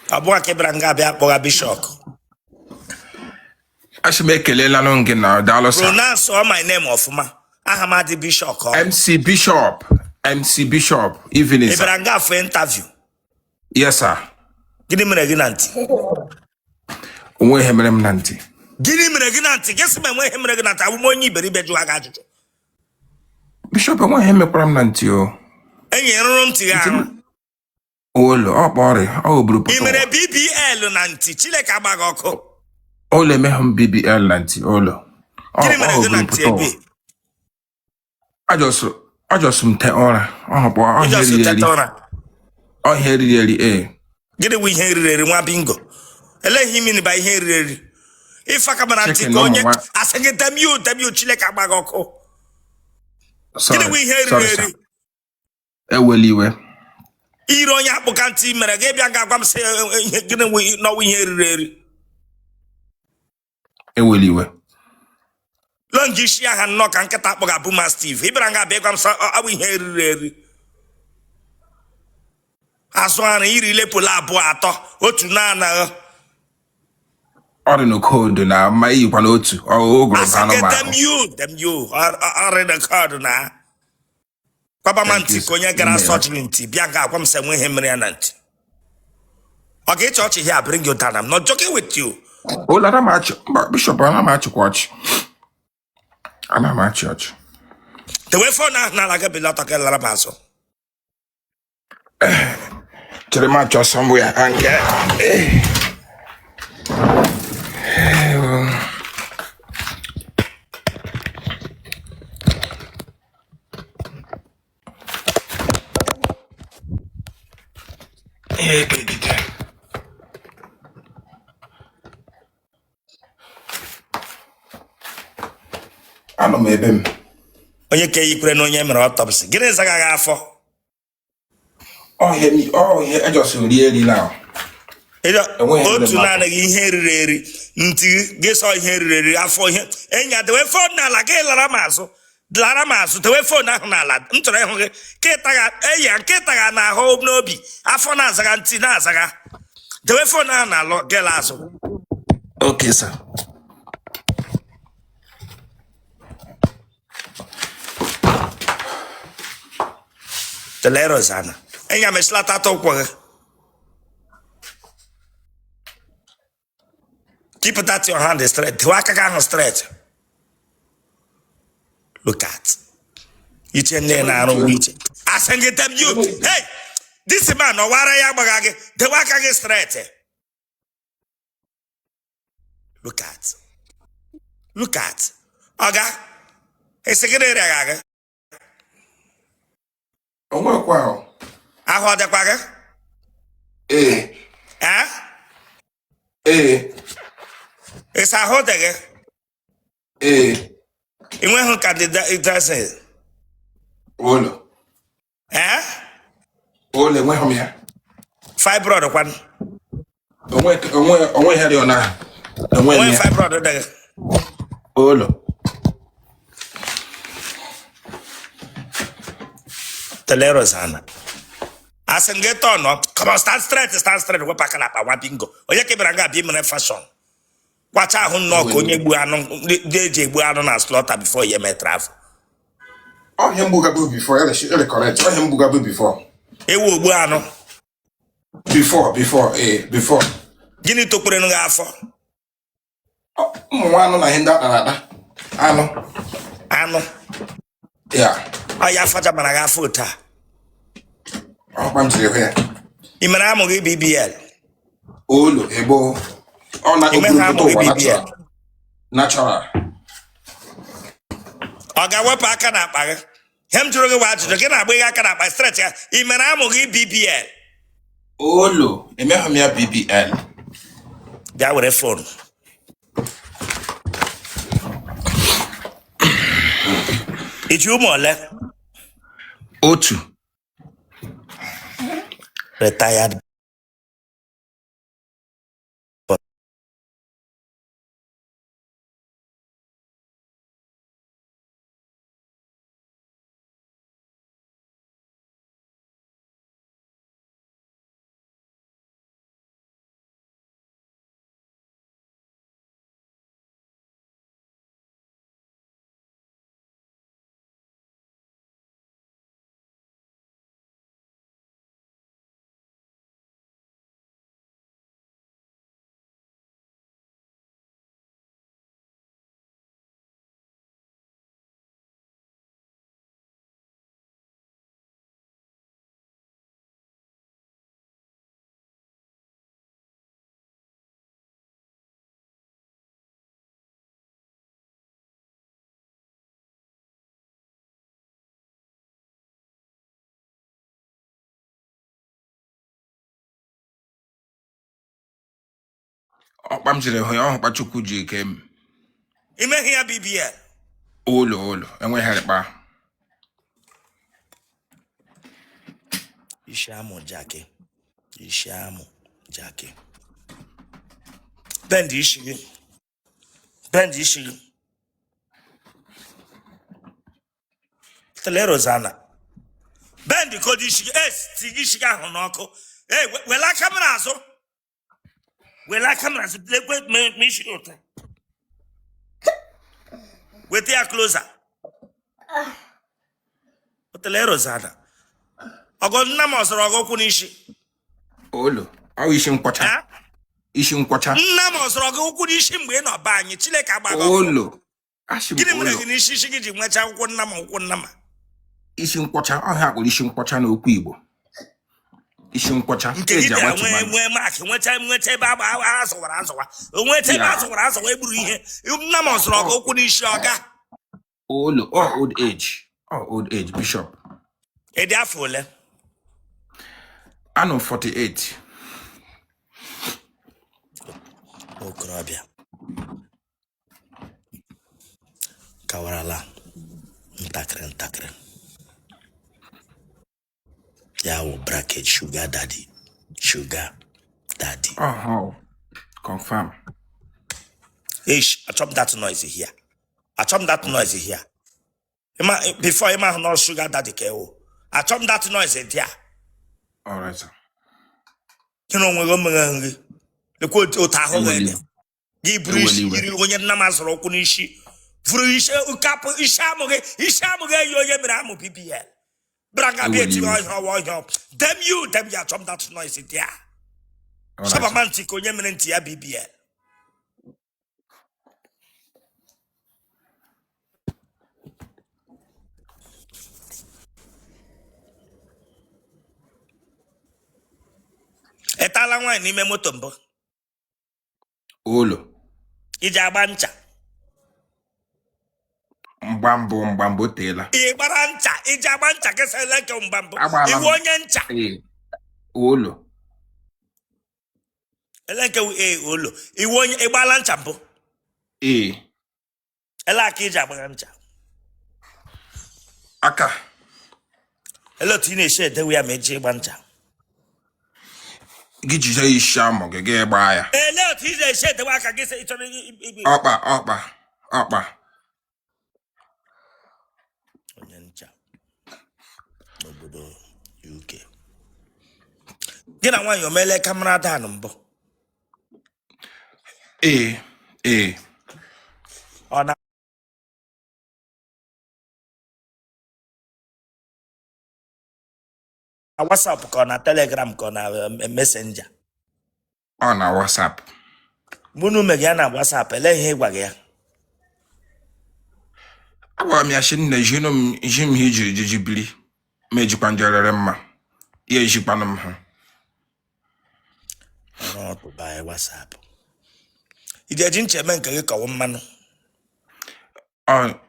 Abua kebranga bia kpoga bishop. Ashimekelela nongina dalosa. Pronounce all my name of ma. Ahamadi Bishop. MC Bishop. MC Bishop. Evening. Ebranga for interview. Yes, sir. Gini mreginanti. Onwe hemerem nanti. Gini mreginanti. Guess me when mreginanti. I will money beri beju agajuju. Bishop onwe hemepram nanti o. Enye room ti ya. Olo, bori. Buru puto. Imere BBL nanti. Chile kabagoko. Ole mehum BBL nanti. Olo. Gini mreginanti ebe. Ajos mte ora. Heri. Gini we heri nwa bingo. Ele himini ba heri. Ifa kamananti konye asenge demio chile kabagoko. Gini we heri. Eweliwe. Iro nya akpụkanti mere ga bịa ga-agwa m sị gịnị n'ọnwa ihe riri Eweliwe. Longi isi aha nnọọ ka nkịta akpọga Buma Steve. Ịbịara nga abịa gwa m sị ọbụ ihe riri. Azụ ara iri lepụla abụọ atọ otu na-anaghị. Ọ dị n'okodo na ma iyikwa n'otu. Dem you. Ọrị n'okodo na. Papamanti konye gara surgery nti bịa ga agwa m sị nwe ihe mere ya na ntị. Ọ ga-eche ọchị here bring you down. I'm not joking with you. Oh, let him match. Bishop, I'm match watch. I'm match watch. The way for now, like a pilot, okay, Larabaso. To the match or somewhere and get. Ano mebem. Onye ke yikwere na onye mere autopsy. Gịnị zaga ga afọ? I just really now. Otu na ihe riri nti geso ihe riri afọ ihe. Enya dewe phone na ala gị lara mazụ dewe phone ahụ na ala. M chọrọ ịhụ gị nkịta ga na ahụ n'obi. Afọ na-azaga ntị na-azaga. Dewe phone ahụ na alụ gị azụ. Okay, sir. Telero sana. Enya meslata to kwa. Keep that your hand straight. Waka gang straight. Look at. You chende na aro wiche. Asenge them you. Hey, this man no wara ya bagage. The waka get straight. Look at. Oga. Esekere agaga. Onwe kwa. Ahụ dịkwa gị? Ịsa ahụ dị gị? Ị nweghị candidacy? Olo. Olo enweghị m ya. Fibroid kwanụ? Onwe ihe dị ọ na. Onwe fibroid dị gị? Olo. Telero sana. Asengeto no. Come on, stand straight. Wepa kana pa wabingo. Onye kebra nga bi mere fashion. Kwacha ahụ no ko onye gbu anụ deje egbu anụ na slaughter before ye me travel. Oh, him bugabu before. Ele correct. Oh, him bugabu before. Ewu ogbu anụ. Before. Gịnị tokpere nga afọ? Ụmụ anụ na hinda na Anụ. Yeah. Ọ ya faja mara ga afọ taa. I mere amụghị BBL. Olo, ebo. Natural. Ọ ga-ewepụ aka na akpa gị. Hem jụrụ gị ajụjụ gị na-agba gị aka na akpa stretch ya. I mere amụghị BBL. Olo, emeghị m ya BBL. Bịa were phone. Iji ụmụ ole? Otu. Retired Ọkpam jere hụ ya ọhụkpa Chukwu ji eke m. Imeghị ya BBL. Olo enweghịrịkpa. Ishamu Jackie. Bend ishigi. Tele Rosanna. Bend kodi ishigi. Tigi shiga ahụ n'ọkụ. Wela kamera azụ. Lekwe me ishigi ụtọ. Wete ya closer. Tele Rosanna. Ogo nna m ọsọrọ ọgụ kwụ n'ishi. Olo, ọ isi nkwọcha. Isi nkwọcha. Nna m ọsọrọ ọgụ kwụ n'ishi mgbe ị nọ be anyị. Chineke agbago. Olo. Gịnị mere gị n'isi isi gị ji nwecha akwụkwọ nna m? Isi nkwọcha, ọhịa kpụrụ isi nkwọcha n'okwu Igbo. Isi nkwọcha. Nke gị nwee maakị nweta ebe azọwara. Nweta ebe azọwara egburu ihe. Nna m ọsọrọ ọgụ kwụ n'ishi ọga. Olo, old age, Bishop. Ịdị afọ ole? Anọ 48. Okorobịa. Kawarala. Ntakịrị. Ya wụ bracket sugar daddy. Oh, confirm. Achọm that noise here. Before you know sugar daddy ke. Achọm that noise there. All right, sir. You know nri. Lekwa otu ahụ wee. Gị buru isi yiri onye nna m azụrụ ụkwụ n'isi. Furu isi kapụ isi amụghị eyi onye mere amụ BBL. Braga bịa etiri ọhịa. Dem you achọm that noise there. Sabamanti ka onye mere ntị ya BBL. Etala nwaanyị n'ime moto mbụ. Olo. Iji agba ncha. Mgbambo teela. Ị gbara ncha, iji agba ncha kesa eleke mgbambo. Iwu onye ncha. Olo. Eleke olo. Iwu onye ịgbala ncha mbụ. Ele aka iji agba ncha. Aka. Ele otu ị na-esi edewe ya ma eji ịgba ncha. Gị jide isi amụ gị gbaa ya. Ele otu ị na-esi edewe aka gị ịchọrọ ibi. Ọkpa. Onye ncha n'obodo UK. Gị na nwaanyị omele kamera dan mbụ. Ọ na WhatsApp ka ọ na Telegram ka ọ na Messenger. Ọ na WhatsApp. Mụ na ume gị ya na WhatsApp ele ihe ịgwa gị ya. Agwara m ya shi nne ji m ihe ijiri jiji bili ma ejikwa njerere mma ya ejikwanụ m ha. Ọrụ ọtụ baa WhatsApp. Iji eji ncha eme nke gị kọwụ mmanụ.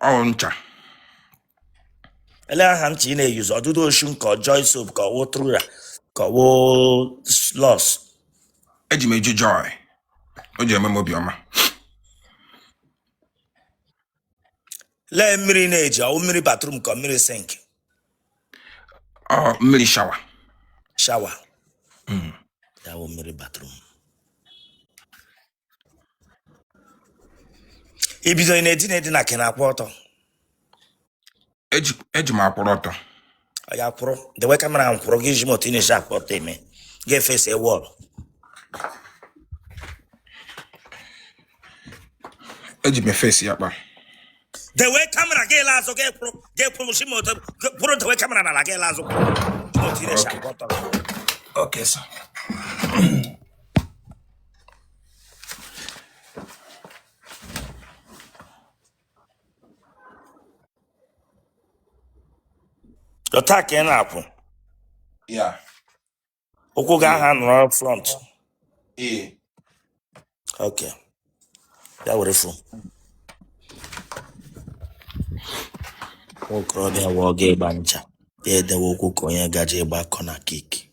Ọ ncha. Ele aha ncha ị na-eyuzu ọdụdụ oshu nke Joy soap ka ọwụ Trura ka ọwụ Loss. Eji m eji Joy. O ji eme m obiọma. Lee mmiri na-eji ọwụ mmiri bathroom ka mmiri sink. Mmiri shawa. Ya wụ mmiri bathroom. Ibido na-edi na kena akwụ ọtọ. Eji m akwụrụ ọtọ. Ya kwụrụ. Dewe kamera ahụ kwụrụ gị ji moto ị na-esi akwụ ọtọ eme. Ga-efesi wọl. Eji m efesi ya kpa. Dewe kamera gị la azụ ga-ekwụrụ si moto kwụrụ dewe kamera n'ala gị la azụ kwụrụ. Moto ị na-esi akwụ ọtọ. Okay, sir. Dọta ka ị na-akwụ. Yeah. Ụkwụ gị aha nọrọ front. Okay. Ya were fụ. Okorobịa wụọ gị ịgba ncha. Ya edewe okwu ka onye gaje ịgba kọna kick.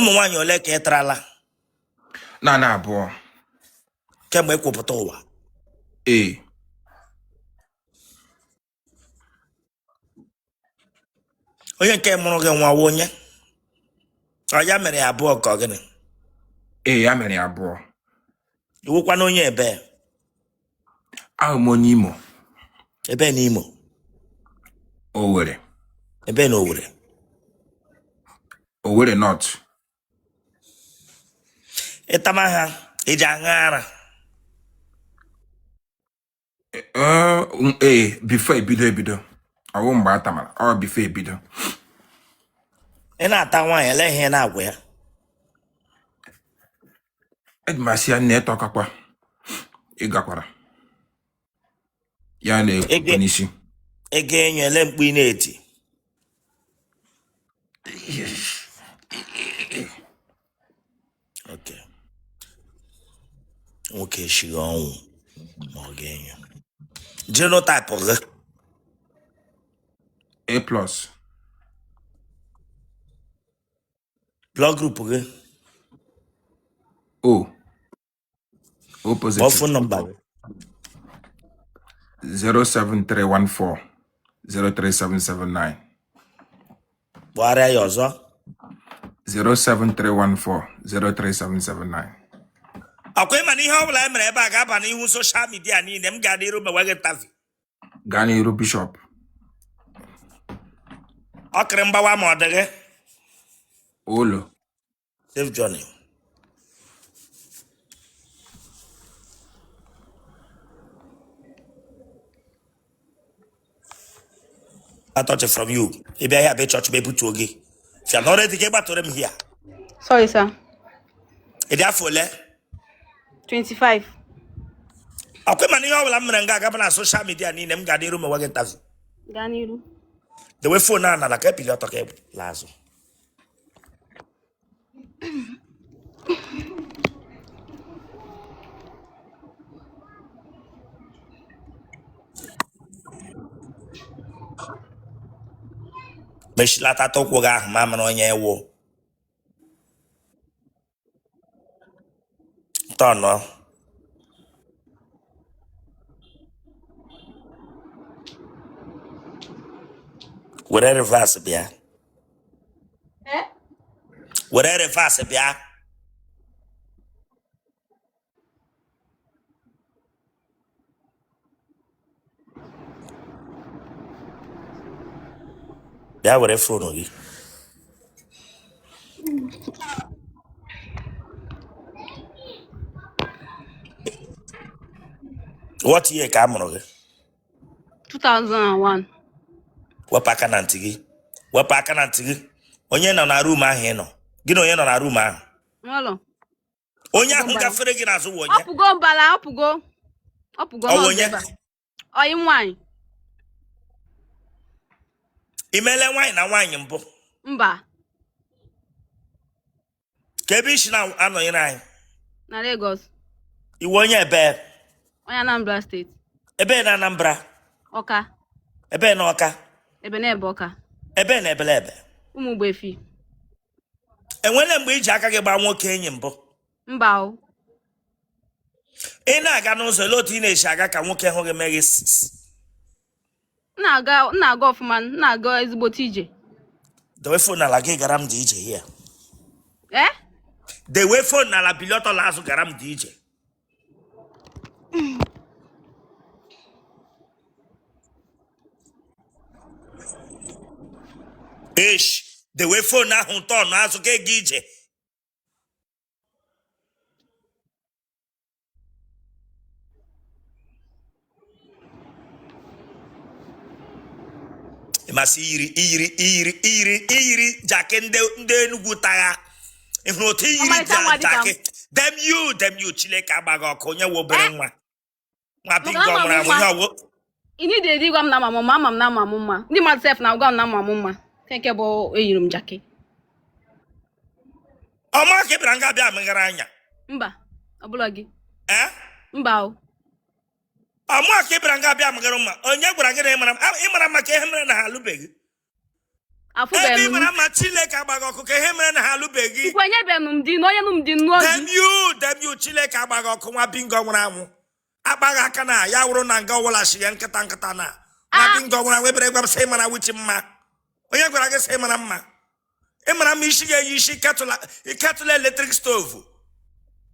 ụmụ nwaanyị ole ka ị tarala na abụọ kemgbe ekwupụta ụwa? ee onye nke mụrụ gị nwawo onye ọ ya mere ya abụọ ka ọ gịnị? ee ya mere ya abụọ. Iwukwa na onye ebe? Ahụ m onye Imo. Ebe na Imo? Owerri. Ebe na Owerri? Owerri North. Ịtama ha iji aṅụ ara? Before ebido ọwụ mgbe atamara ọ before ebido. Ị na-ata nwaanyị ele ihe na-agwa ya? Edmasị ya nne tọkakwa ịgakwara ya na-ekwu n'isi. Ego enyo ele mkpu ị na-eti? Okay. Nwoke shiri ọnwụ ma ọ ga-enyo. Genotype gị? A plus. Blood group gị? O positive. Phone number? 07314 03779. Gbara ya ọzọ? 07314 03779. Akwa ịma na ihe ọ bụla e mere ebe a ga-aba n'ihu soshal midia niile. M ga-adị iru mewe gị tavi. Gaa n'iru Bishop. Ọ kịrị mgbawa ma ọ dị gị? Olo. Safe journey. I touch it from you. If I have a church, maybe to again. If you're not ready to get back to them here. Sorry, sir. Is that full? 25. Akwe mani yo wala mrenga ga na social media ni nem ga de room wa interview. Ganiru. The way phone na la ka pilote ka lazo. Meshila ta to ko ga ma ma no nya ewo. Tono. Where reverse bia? Eh? Where reverse bia? Bia where phone ogi? What year ka amụrụ gị? 2001. Wepụ aka na ntị gị. Wepụ aka na ntị gị. Onye nọ na room ahụ ị nọ. Gị na onye nọ na room ahụ. Nwalo. Onye ahụ gafere gị n'azụ wụ onye. Ọpụgo mbala, ọpụgo. Ọpụgo Ọ onye? Oyi nwanyị. Imele nwaanyị na nwaanyị mbụ. Mba. Ka ebe isi na-anọnyere anyị. Na Lagos. Iwe onye ebe? Onye Anambra State. Ebe na Anambra. Ọka. Ebe na Ọka. Ebe na ebe Ọka. Ebe na Ebelebe. Ụmụ Gbefi. Enwere mgbe iji aka gị gbaa nwoke enyi mbụ? Mba o. Ị na-aga n'ụzọ ele otu ị na-esi aga ka nwoke hụ gị mee gị Na-aga ọfụma, na-aga ezigbote ije. dewe phone n'ala gị gara m dị ije here. Eh? Dewe phone n'ala bilọtọ azụ gara m dị ije. Dewe phone ahụ ụtọ ọnụ azụ gị ije. Masị iyiri jake ndị Enugu tagha. Ịhụrụ otu iyiri jake. Dem you Chineke agbaghị ọkụ onye wo obere nwa. Nwa big nwere anwụ ihe ọwụ. Ị need to digwa m na mama mama m na mama mma. Ndị mmadụ sef na-agwa m na mama mma. Nke bụ eyiri m jake. Ọma ka bịara nga bịa megara anya. Mba, ọ bụla gị. Eh? Mba o. Ọma ka bịara nga bịa megara mma. Onye gwara gị na ịmara maka ihe mere na ha alụbeghị. Afụbeghị m. mara ma Chineke agbaghị ọkụ ka ihe mere na ha alụbeghị. Nkwenyebeghị m di na onye nụ m di n'ozi. Dem you Chineke agbaghị ọkụ nwa bingo nwụrụ anwụ. Akpaghị aka na ya wụrụ na nga ọwụlachi ya nkịta na. Nwa bingo nwụrụ anwụ ebere gwa m sị mara wichi mma. Onye gwara gị sị mara mma. Ị mara m isi ga-eyi isi ketụla eletrik stovu.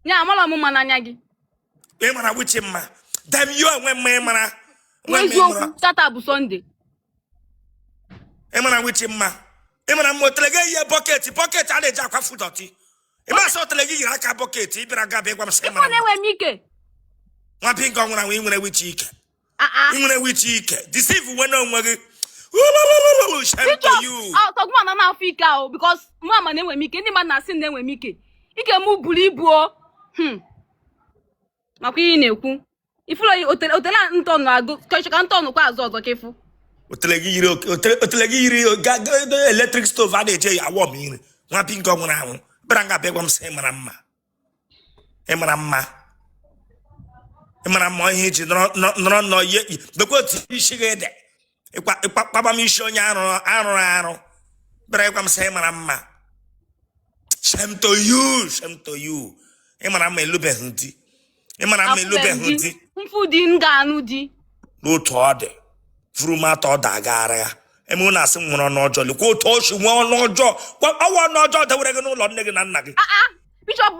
Ya amala m mma n'anya gị. Ị mara wichi mma. Dem you onwe mma ị mara. N'eziokwu tata bụ Sọnde. Ị mara wichi mma. Ị mara m otele gị ihe bọket a na-eji akwafu dọtị. Ị ma sị otele gị yiri aka bọket ị bịara gaba ịgwa m sị mara. Ọ na-enwe m ike. Nwa bingo nwụrụ anwụ ị nwere wichi ike. Ị nwere wichi ike. Deceive nwe n'onwe gị. Shame to you. Tọgụma na n'afọ ike ahụ because mama na-enwe m ike ndị mmadụ na-asị m na-enwe m ike. Ike m buru ibu o. Makwa ihe na-ekwu. Ifụlọ otele ntọnụ agụ ka ntọnụ kwa azụ ọzọ ka ịfụ. Otele gị yiri eletrik stove a na-eje awọ m iri. Nwa bingo nwụrụ anwụ. Bịara nga bịa gwa m sị ị mara mma. Ị mara mma. Ị mara mma ihe iji nọrọ nnọọ ihe bekwa otu isi gị ede. Ịkpaba m isi onye arụrụ arụ. Bịara ịgwa m sị ị mara mma. Shame to you. Ị mara mma elubeghị di. Ị mara mma elubeghị di. Mfu di m ga-anụ di. N'otu ọ dị. Furu m atọ ọ dagara ya. Eme na asị m nwere ọnụ ọjọọ. Lekwa otu o si nwee ọnụ ọjọọ. Ọwa ọnụ ọjọọ dewere gị n'ụlọ nne gị na nna gị. Bishọp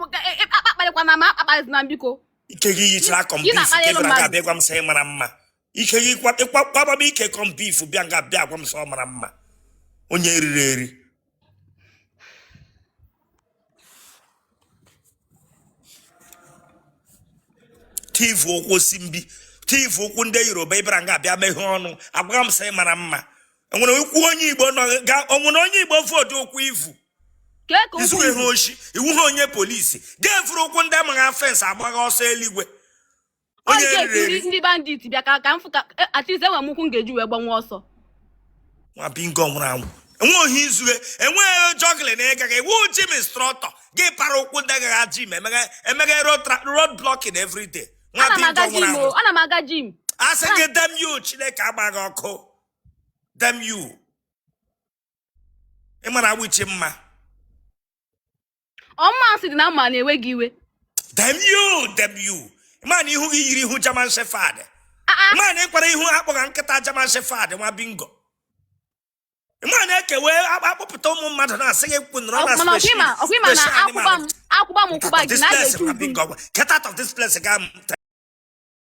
akpakparịkwana m akpakparịzina m biko. Ike gị yichara kọmbif ka bịara ga abịa gwa m sị ị mara mma. Ike gị kwaba m ike kọmbif bịa nga bịa gwa m sị ọ mara mma. Onye eriri eri. Tivu okwu simbi. Tivu okwu ndị Yoruba ịbịara nga abịa meghe ọnụ. Agwa m sị ị mara mma. Enwere okwu onye Igbo onwere onye Igbo vodu okwu ivu. Izu ihe oshi. Iwu ha onye polisi. Ga-efuru okwu ndị amagha fensị agbagha ọsọ eluigwe. Onye eriri. Ndị bandit bịa ka m fụ ka atịs enwe m ụkwụ m ga-eji wee gbanwe ọsọ. Nwa bingo nwụrụ anwụ. Enwe ohi izughe. Enweghị jọgịlị na ịgaghị. Iwu jim instrọtọ. Gị para okwu ndị agagha jim. Emeghe road blocking every day. Nwa bingo nwụrụ anwụ. Ana m aga jim. Asị gị dem you Chineke agbaghị ọkụ. Dem you. Ị mara wichi mma. Ọmma asị dị na mma na-ewe gị iwe. Dem you. Man ihu gị yiri ihu German Shepherd. Man ịkwara ihu akpọga nkịta German Shepherd nwa bingo. Man ekewe akpọpụta ụmụ mmadụ na-asị gị kwu nọrọ na ọkwa ịma na akwụba m ụkwụba gị na a ga-echu Get out of this place.